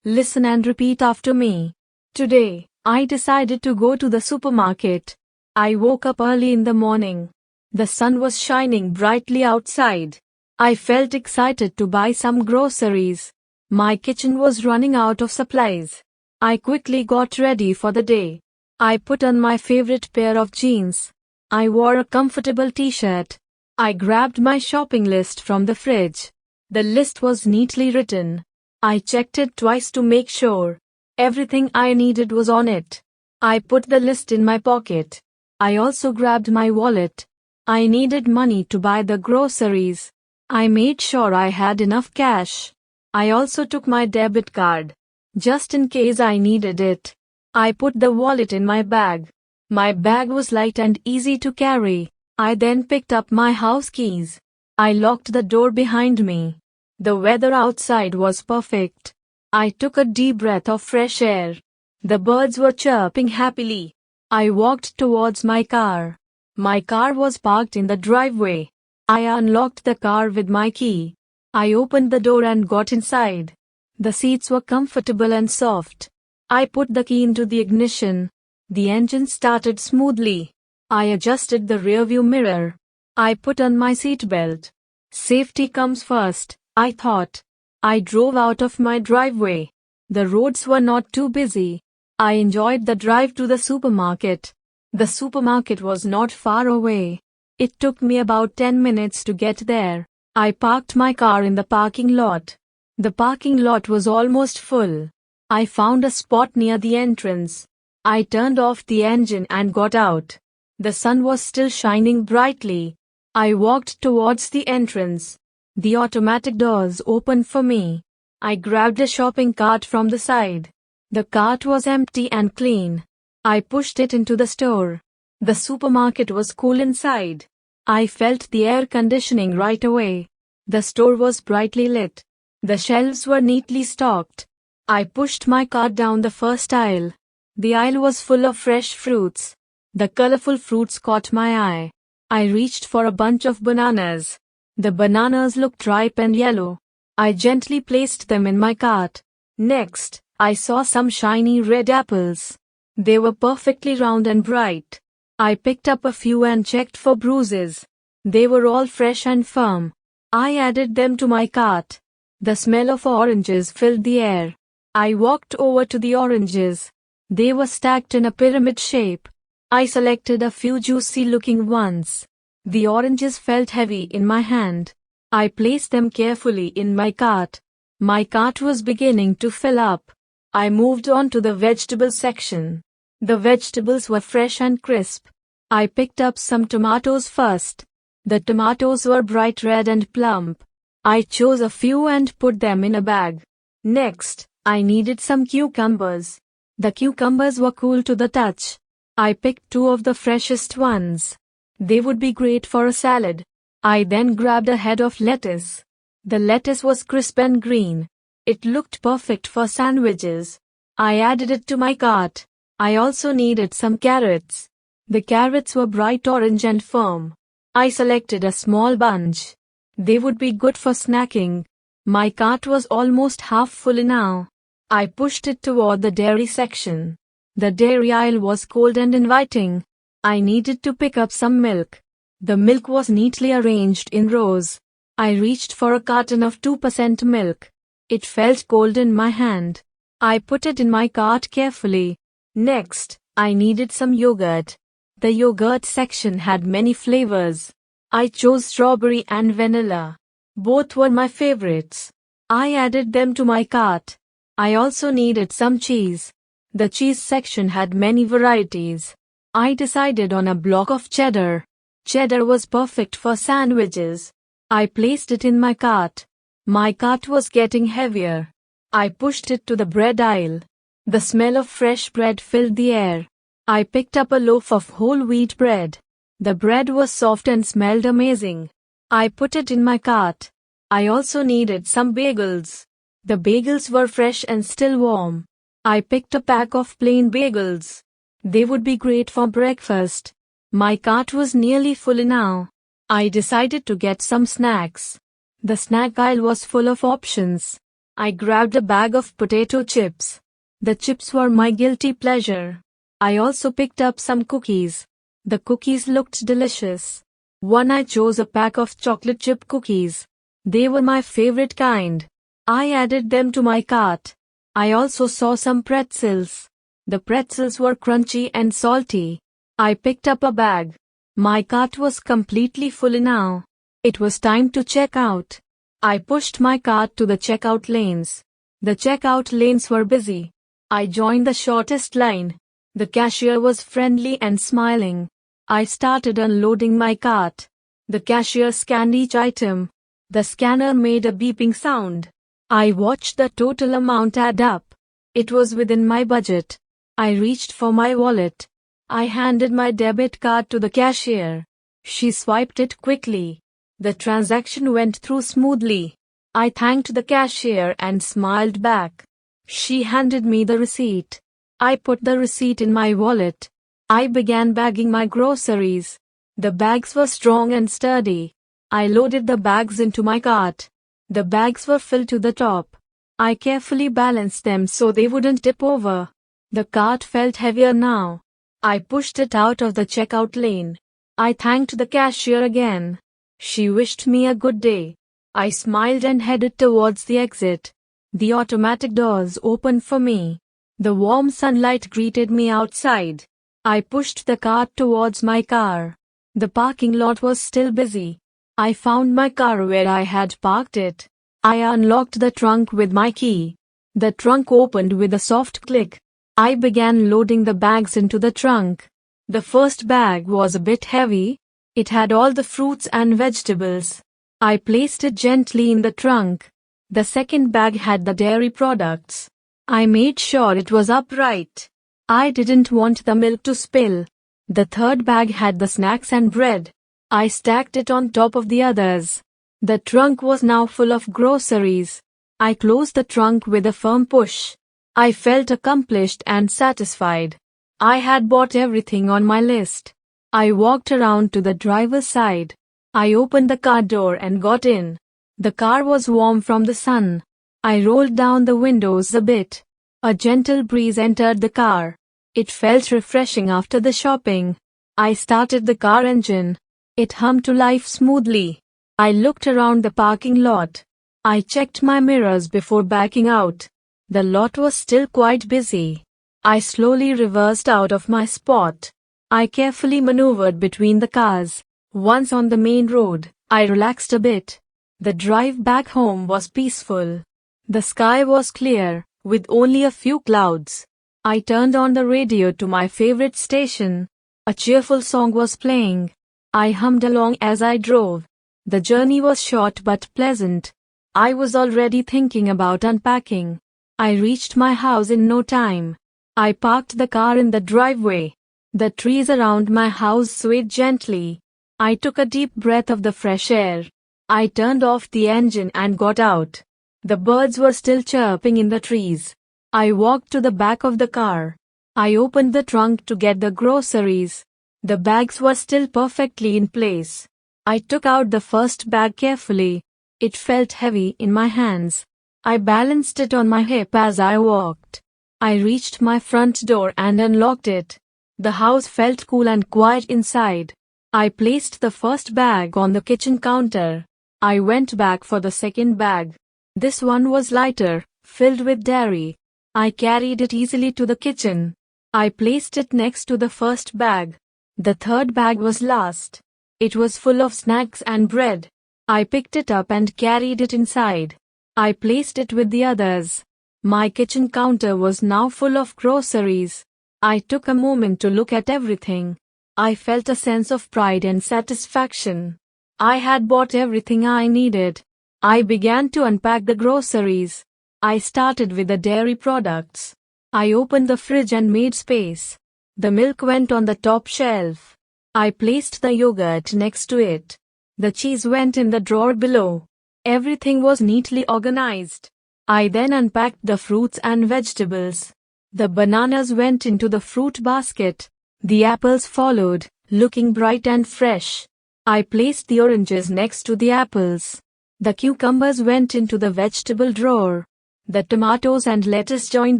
Listen and repeat after me. Today, I decided to go to the supermarket. I woke up early in the morning. The sun was shining brightly outside. I felt excited to buy some groceries. My kitchen was running out of supplies. I quickly got ready for the day. I put on my favorite pair of jeans. I wore a comfortable t-shirt. I grabbed my shopping list from the fridge. The list was neatly written. I checked it twice to make sure everything I needed was on it. I put the list in my pocket. I also grabbed my wallet. I needed money to buy the groceries. I made sure I had enough cash. I also took my debit card, just in case I needed it. I put the wallet in my bag. My bag was light and easy to carry. I then picked up my house keys. I locked the door behind me. The weather outside was perfect. I took a deep breath of fresh air. The birds were chirping happily. I walked towards my car. My car was parked in the driveway. I unlocked the car with my key. I opened the door and got inside. The seats were comfortable and soft. I put the key into the ignition. The engine started smoothly. I adjusted the rearview mirror. I put on my seatbelt. Safety comes first, I thought. I drove out of my driveway. The roads were not too busy. I enjoyed the drive to the supermarket. The supermarket was not far away. It took me about 10 minutes to get there. I parked my car in the parking lot. The parking lot was almost full. I found a spot near the entrance. I turned off the engine and got out. The sun was still shining brightly. I walked towards the entrance. The automatic doors opened for me. I grabbed a shopping cart from the side. The cart was empty and clean. I pushed it into the store. The supermarket was cool inside. I felt the air conditioning right away. The store was brightly lit. The shelves were neatly stocked. I pushed my cart down the first aisle. The aisle was full of fresh fruits. The colorful fruits caught my eye. I reached for a bunch of bananas. The bananas looked ripe and yellow. I gently placed them in my cart. Next, I saw some shiny red apples. They were perfectly round and bright. I picked up a few and checked for bruises. They were all fresh and firm. I added them to my cart. The smell of oranges filled the air. I walked over to the oranges. They were stacked in a pyramid shape. I selected a few juicy-looking ones. The oranges felt heavy in my hand. I placed them carefully in my cart. My cart was beginning to fill up. I moved on to the vegetable section. The vegetables were fresh and crisp. I picked up some tomatoes first. The tomatoes were bright red and plump. I chose a few and put them in a bag. Next, I needed some cucumbers. The cucumbers were cool to the touch. I picked two of the freshest ones. They would be great for a salad. I then grabbed a head of lettuce. The lettuce was crisp and green. It looked perfect for sandwiches. I added it to my cart. I also needed some carrots. The carrots were bright orange and firm. I selected a small bunch. They would be good for snacking. My cart was almost half full now. I pushed it toward the dairy section. The dairy aisle was cold and inviting. I needed to pick up some milk. The milk was neatly arranged in rows. I reached for a carton of 2% milk. It felt cold in my hand. I put it in my cart carefully. Next, I needed some yogurt. The yogurt section had many flavors. I chose strawberry and vanilla. Both were my favorites. I added them to my cart. I also needed some cheese. The cheese section had many varieties. I decided on a block of cheddar. Cheddar was perfect for sandwiches. I placed it in my cart. My cart was getting heavier. I pushed it to the bread aisle. The smell of fresh bread filled the air. I picked up a loaf of whole wheat bread. The bread was soft and smelled amazing. I put it in my cart. I also needed some bagels. The bagels were fresh and still warm. I picked a pack of plain bagels. They would be great for breakfast. My cart was nearly full now. I decided to get some snacks. The snack aisle was full of options. I grabbed a bag of potato chips. The chips were my guilty pleasure. I also picked up some cookies. The cookies looked delicious. I chose a pack of chocolate chip cookies. They were my favorite kind. I added them to my cart. I also saw some pretzels. The pretzels were crunchy and salty. I picked up a bag. My cart was completely full now. It was time to check out. I pushed my cart to the checkout lanes. The checkout lanes were busy. I joined the shortest line. The cashier was friendly and smiling. I started unloading my cart. The cashier scanned each item. The scanner made a beeping sound. I watched the total amount add up. It was within my budget. I reached for my wallet. I handed my debit card to the cashier. She swiped it quickly. The transaction went through smoothly. I thanked the cashier and smiled back. She handed me the receipt. I put the receipt in my wallet. I began bagging my groceries. The bags were strong and sturdy. I loaded the bags into my cart. The bags were filled to the top. I carefully balanced them so they wouldn't tip over. The cart felt heavier now. I pushed it out of the checkout lane. I thanked the cashier again. She wished me a good day. I smiled and headed towards the exit. The automatic doors opened for me. The warm sunlight greeted me outside. I pushed the cart towards my car. The parking lot was still busy. I found my car where I had parked it. I unlocked the trunk with my key. The trunk opened with a soft click. I began loading the bags into the trunk. The first bag was a bit heavy. It had all the fruits and vegetables. I placed it gently in the trunk. The second bag had the dairy products. I made sure it was upright. I didn't want the milk to spill. The third bag had the snacks and bread. I stacked it on top of the others. The trunk was now full of groceries. I closed the trunk with a firm push. I felt accomplished and satisfied. I had bought everything on my list. I walked around to the driver's side. I opened the car door and got in. The car was warm from the sun. I rolled down the windows a bit. A gentle breeze entered the car. It felt refreshing after the shopping. I started the car engine. It hummed to life smoothly. I looked around the parking lot. I checked my mirrors before backing out. The lot was still quite busy. I slowly reversed out of my spot. I carefully maneuvered between the cars. Once on the main road, I relaxed a bit. The drive back home was peaceful. The sky was clear, with only a few clouds. I turned on the radio to my favorite station. A cheerful song was playing. I hummed along as I drove. The journey was short but pleasant. I was already thinking about unpacking. I reached my house in no time. I parked the car in the driveway. The trees around my house swayed gently. I took a deep breath of the fresh air. I turned off the engine and got out. The birds were still chirping in the trees. I walked to the back of the car. I opened the trunk to get the groceries. The bags were still perfectly in place. I took out the first bag carefully. It felt heavy in my hands. I balanced it on my hip as I walked. I reached my front door and unlocked it. The house felt cool and quiet inside. I placed the first bag on the kitchen counter. I went back for the second bag. This one was lighter, filled with dairy. I carried it easily to the kitchen. I placed it next to the first bag. The third bag was last. It was full of snacks and bread. I picked it up and carried it inside. I placed it with the others. My kitchen counter was now full of groceries. I took a moment to look at everything. I felt a sense of pride and satisfaction. I had bought everything I needed. I began to unpack the groceries. I started with the dairy products. I opened the fridge and made space. The milk went on the top shelf. I placed the yogurt next to it. The cheese went in the drawer below. Everything was neatly organized. I then unpacked the fruits and vegetables. The bananas went into the fruit basket. The apples followed, looking bright and fresh. I placed the oranges next to the apples. The cucumbers went into the vegetable drawer. The tomatoes and lettuce joined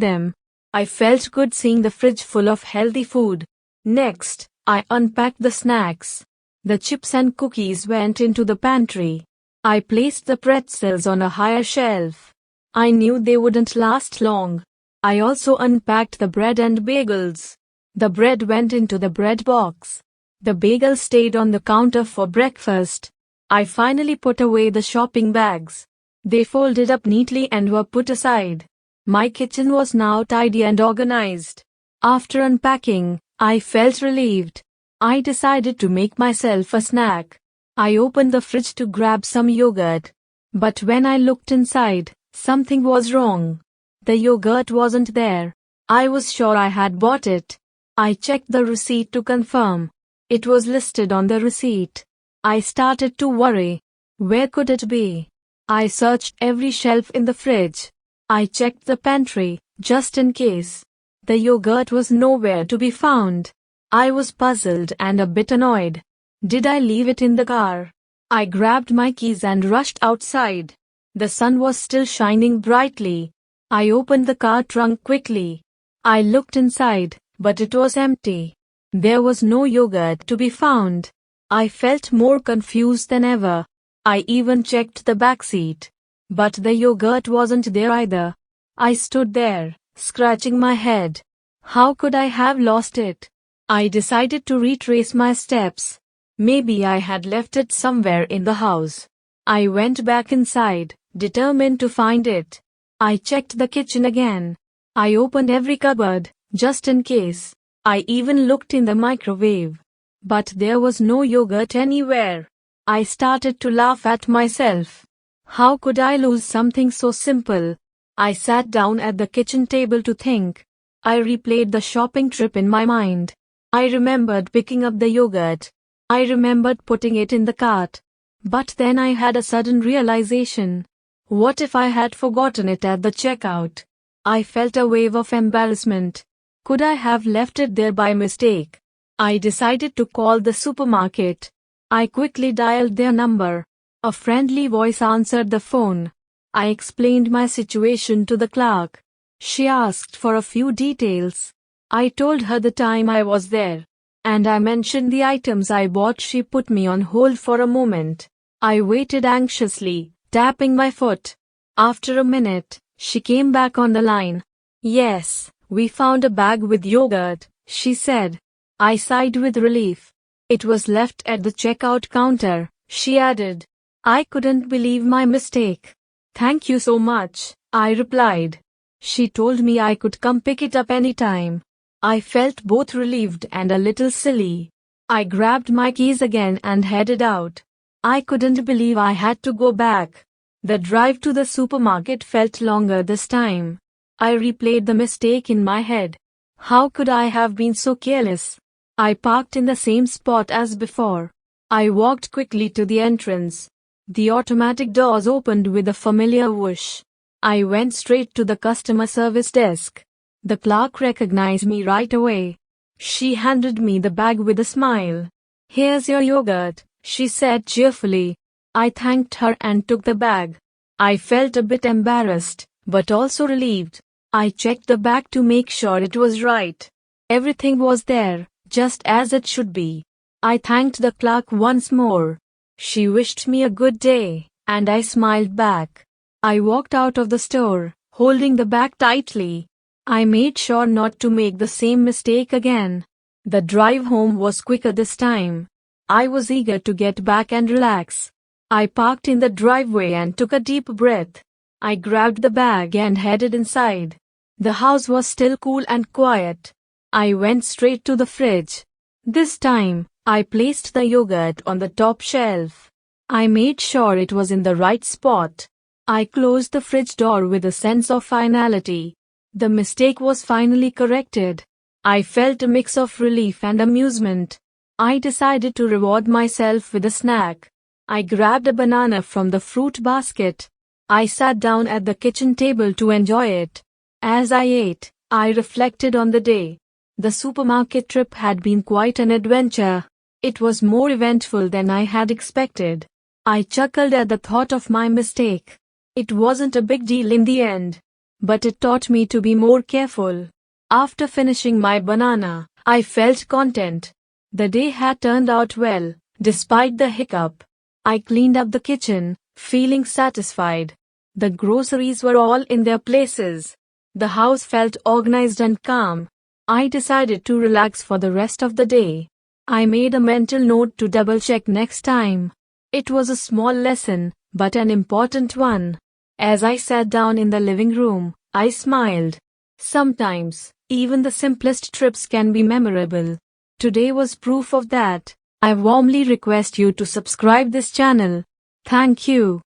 them. I felt good seeing the fridge full of healthy food. Next, I unpacked the snacks. The chips and cookies went into the pantry. I placed the pretzels on a higher shelf. I knew they wouldn't last long. I also unpacked the bread and bagels. The bread went into the bread box. The bagel stayed on the counter for breakfast. I finally put away the shopping bags. They folded up neatly and were put aside. My kitchen was now tidy and organized. After unpacking, I felt relieved. I decided to make myself a snack. I opened the fridge to grab some yogurt. But when I looked inside, something was wrong. The yogurt wasn't there. I was sure I had bought it. I checked the receipt to confirm. It was listed on the receipt. I started to worry. Where could it be? I searched every shelf in the fridge. I checked the pantry, just in case. The yogurt was nowhere to be found. I was puzzled and a bit annoyed. Did I leave it in the car? I grabbed my keys and rushed outside. The sun was still shining brightly. I opened the car trunk quickly. I looked inside, but it was empty. There was no yogurt to be found. I felt more confused than ever. I even checked the back seat. But the yogurt wasn't there either. I stood there, scratching my head. How could I have lost it? I decided to retrace my steps. Maybe I had left it somewhere in the house. I went back inside, determined to find it. I checked the kitchen again. I opened every cupboard, just in case. I even looked in the microwave. But there was no yogurt anywhere. I started to laugh at myself. How could I lose something so simple? I sat down at the kitchen table to think. I replayed the shopping trip in my mind. I remembered picking up the yogurt. I remembered putting it in the cart. But then I had a sudden realization. What if I had forgotten it at the checkout? I felt a wave of embarrassment. Could I have left it there by mistake? I decided to call the supermarket. I quickly dialed their number. A friendly voice answered the phone. I explained my situation to the clerk. She asked for a few details. I told her the time I was there. And I mentioned the items I bought. She put me on hold for a moment. I waited anxiously, tapping my foot. After a minute, she came back on the line. Yes, we found a bag with yogurt, she said. I sighed with relief. It was left at the checkout counter, she added. I couldn't believe my mistake. Thank you so much, I replied. She told me I could come pick it up anytime. I felt both relieved and a little silly. I grabbed my keys again and headed out. I couldn't believe I had to go back. The drive to the supermarket felt longer this time. I replayed the mistake in my head. How could I have been so careless? I parked in the same spot as before. I walked quickly to the entrance. The automatic doors opened with a familiar whoosh. I went straight to the customer service desk. The clerk recognized me right away. She handed me the bag with a smile. Here's your yogurt, she said cheerfully. I thanked her and took the bag. I felt a bit embarrassed, but also relieved. I checked the bag to make sure it was right. Everything was there, just as it should be. I thanked the clerk once more. She wished me a good day, and I smiled back. I walked out of the store, holding the bag tightly. I made sure not to make the same mistake again. The drive home was quicker this time. I was eager to get back and relax. I parked in the driveway and took a deep breath. I grabbed the bag and headed inside. The house was still cool and quiet. I went straight to the fridge. This time, I placed the yogurt on the top shelf. I made sure it was in the right spot. I closed the fridge door with a sense of finality. The mistake was finally corrected. I felt a mix of relief and amusement. I decided to reward myself with a snack. I grabbed a banana from the fruit basket. I sat down at the kitchen table to enjoy it. As I ate, I reflected on the day. The supermarket trip had been quite an adventure. It was more eventful than I had expected. I chuckled at the thought of my mistake. It wasn't a big deal in the end. but it taught me to be more careful. After finishing my banana, I felt content. The day had turned out well, despite the hiccup. I cleaned up the kitchen, feeling satisfied. The groceries were all in their places. The house felt organized and calm. I decided to relax for the rest of the day. I made a mental note to double-check next time. It was a small lesson, but an important one. As I sat down in the living room, I smiled. Sometimes, even the simplest trips can be memorable. Today was proof of that. I warmly request you to subscribe this channel. Thank you.